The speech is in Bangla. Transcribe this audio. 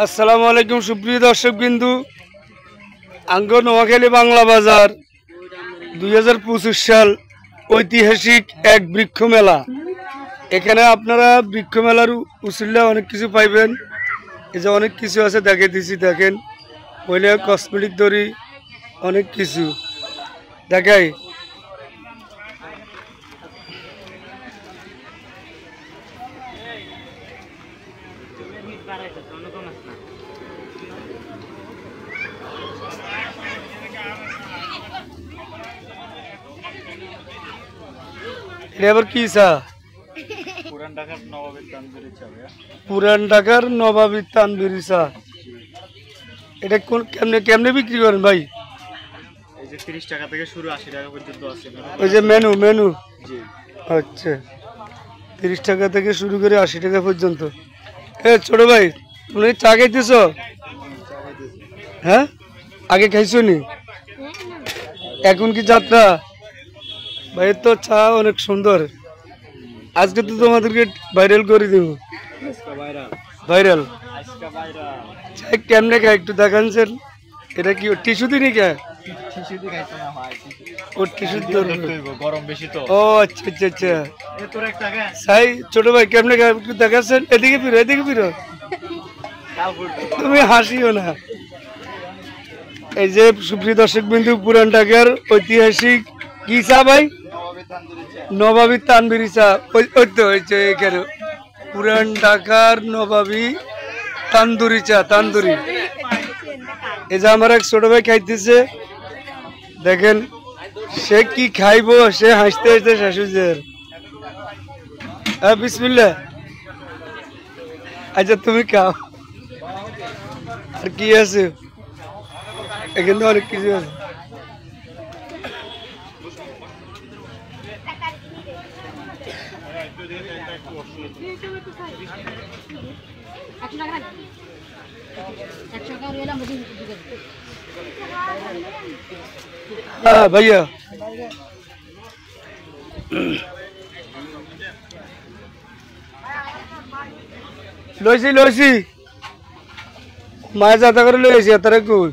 আসসালামু আলাইকুম সুপ্রিয় দর্শকবৃন্দু, আঙ্গ নোয়াখালী বাংলা বাজার 2025 সাল ঐতিহাসিক এক বৃক্ষ মেলা। এখানে আপনারা বৃক্ষ মেলার উসিল্লা অনেক কিছু পাইবেন। এই যে অনেক কিছু আছে দেখে দিছি, দেখেন মহিলা কসমেটিক দড়ি অনেক কিছু দেখাই। এবার কি চা? পুরান ঢাকার নবাবী তানদুরি চা। এটা কোন কেমনে কেমনে বিক্রি করেন ভাই? এই যে 30 টাকা থেকে শুরু 80 টাকা পর্যন্ত আছে। ওই যে মেনু জি আচ্ছা, 30 টাকা থেকে শুরু করে 80 টাকা পর্যন্ত। এ ছোট ভাই, তুমি চা খাইতেছ? হ্যাঁ, আগে খাইছো নি? এখন কি যাত্রা? ভাই তো চা অনেক সুন্দর। আজকে তো তোমাদেরকে ভাইরাল করে দিব। ভাইরাল কেমনে খাই একটু দেখানছেন। এটা কি টিস্যু দিনই কে? ও আচ্ছা আচ্ছা আচ্ছা। সাই ছোট ভাই কেমনে খাই একটু দেখাচ্ছেন। এদিকে ফিরো, এদিকে ফিরো, তুমি হাসিও না। এই যে সুপ্রিয় দর্শক বিন্দু, পুরান ঢাকার ঐতিহাসিক কি চা ভাই? নবাবী তানদুরি চা। ওই তো হয়েছে এখানে পুরান ঢাকার নবাবী তান্দুরি চা, তান্দুরি। এই যে আমার এক ছোট ভাই খাইতেছে, দেখেন সে কি খাইবো, সে হাসতে হাসতে শাশুজের। হ্যাঁ বিসমিল্লাহ। আচ্ছা তুমি খাও। আর কি আছে এখানে? অনেক কিছু আছে। হ্যাঁ ভাইয়া, লইছি লইছি, মায়ের যাতা করে লইছি। তারা কই?